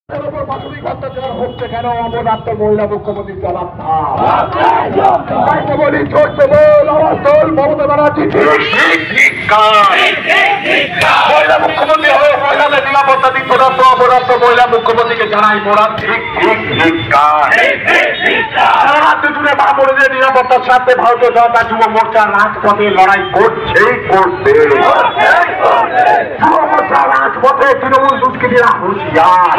মানবিক অত্যাচার হচ্ছে কেন? অবদার্থ মহিলা মুখ্যমন্ত্রী জবাব বলি চলছে বল আওয়াজ তোল মমতা ব্যানার্জি মহিলা মুখ্যমন্ত্রী হয়ে মহিলাদের নিরাপত্তা দিক প্রদত্ত অপদার্থ মহিলা মুখ্যমন্ত্রীকে জানাই মোরা ঠিক রাজ্য জুড়ে মা বোনদের নিরাপত্তার স্বার্থে ভারতীয় জনতা যুব মোর্চা রাজপথে লড়াই করছেই করছে। যুব মোর্চা রাজপথে তৃণমূল দুষ্কৃতীরা হুঁশিয়ার।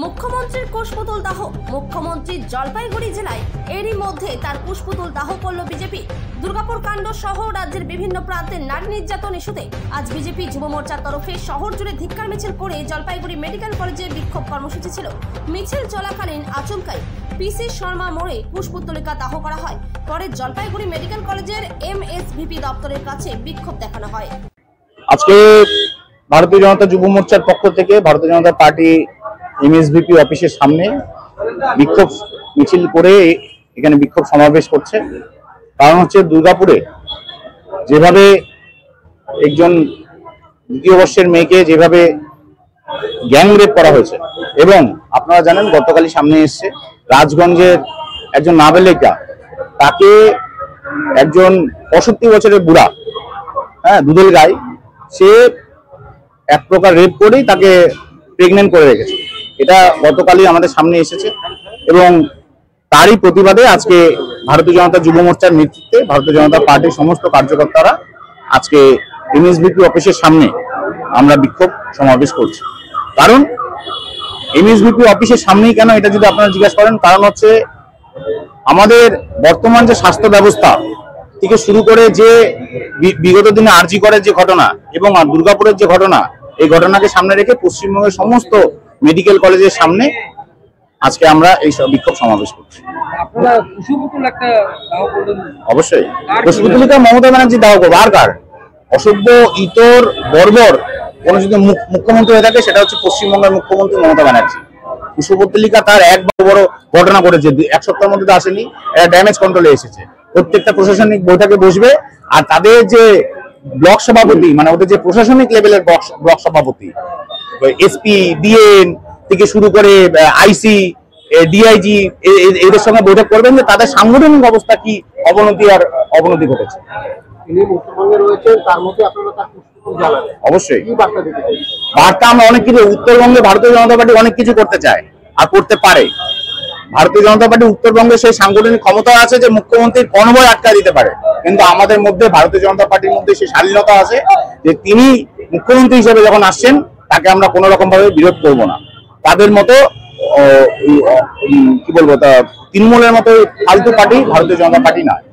মুখ্যমন্ত্রীর কুশপুতুল দাহ। মুখ্যমন্ত্রী জলপাইগুড়ি জেলায় এরই মধ্যে তার কুশপুতুল দাহ করল বিজেপি। দুর্গাপুর কাণ্ড সহ রাজ্যের বিভিন্ন প্রান্তে নারী নির্যাতন ইস্যুতে আজ বিজেপি যুব মোর্চার তরফে শহর জুড়ে ধিক্কার মিছিল করে জলপাইগুড়ি মেডিকেল কলেজে বিক্ষোভ কর্মসূচি ছিল। মিছিল চলাকালীন আচমকাই পিসি শর্মা মোড়ে কুশপুতলিকা দাহ করা হয়। পরে জলপাইগুড়ি মেডিকেল কলেজের MSVP দপ্তরের কাছে বিক্ষোভ দেখানো হয়। আজকে ভারতীয় জনতা যুব মোর্চার পক্ষ থেকে ভারতীয় জনতা পার্টি MSVP অফিসের সামনে বিক্ষোভ মিছিল করে এখানে বিক্ষোভ সমাবেশ করছে। কারণ হচ্ছে দুর্গাপুরে যেভাবে একজন দ্বিতীয় বর্ষের মেয়েকে যেভাবে গ্যাং রেপ করা হয়েছে এবং আপনারা জানেন গতকালই সামনে এসছে রাজগঞ্জের একজন নাবালিকা, তাকে একজন 65 বছরের বুড়া দুধেল গাই সে এক প্রকার রেপ করেই তাকে প্রেগনেন্ট করে রেখেছে। এটা গতকালই আমাদের সামনে এসেছে এবং তারই প্রতিবাদে আজকে ভারতীয় জনতা যুব মোর্চার নেতৃত্বে ভারতীয় জনতা পার্টির সমস্ত কার্যকর্তারা আজকে MSVP অফিসের সামনে আমরা বিক্ষোভ সমাবেশ করছি। কারণ MSVP অফিসের সামনেই কেন এটা যদি আপনারা জিজ্ঞাসা করেন, কারণ হচ্ছে আমাদের বর্তমান যে স্বাস্থ্য ব্যবস্থা থেকে শুরু করে যে বিগত দিনে আরজি করের যে ঘটনা এবং দুর্গাপুরের যে ঘটনা, এই ঘটনাকে সামনে রেখে পশ্চিমবঙ্গের সমস্ত মেডিকেল কলেজের সামনে আজকে আমরা এই বিক্ষোভ সমাবেশ করছি। অবশ্যই কুশপুতলিকা মমতা ব্যানার্জি দাহ করবো। আর কার অসভ্য ইতর বর্বর কোন যদি মুখ্যমন্ত্রী হয়ে থাকে সেটা হচ্ছে পশ্চিমবঙ্গের মুখ্যমন্ত্রী মমতা ব্যানার্জি। কুশপুতলিকা তার এক বড় ঘটনা ঘটেছে, 1 সপ্তাহের মধ্যে তো আসেনি, এটা ড্যামেজ কন্ট্রোলে এসেছে। প্রত্যেকটা প্রশাসনিক বৈঠকে বসবে আর তাদের যে ব্লক সভাপতি মানে ওদের যে প্রশাসনিক লেভেলের ব্লক সভাপতি SP DN থেকে শুরু করে IC DIG এদের সঙ্গে বৈঠক করবেন যে তাদের সাংগঠনিক অবস্থা কি অবনতি ঘটেছে। অবশ্যই বার্তা আমরা অনেক কিছু উত্তরবঙ্গে ভারতীয় জনতা পার্টি অনেক কিছু করতে চায় আর করতে পারে। ভারতীয় জনতা পার্টি উত্তরবঙ্গে সেই সাংগঠনিক ক্ষমতা আছে যে মুখ্যমন্ত্রীর কনভয় আটকা দিতে পারে, কিন্তু আমাদের মধ্যে ভারতীয় জনতা পার্টির মধ্যে সেই স্বাধীনতা আছে যে তিনি মুখ্যমন্ত্রী হিসেবে যখন আসছেন তাকে আমরা কোনো রকম ভাবে বিরোধ করবো না। তাদের মতো কি বলবো তা তৃণমূলের মতো ফালতু পার্টি ভারতীয় জনতা পার্টি নয়।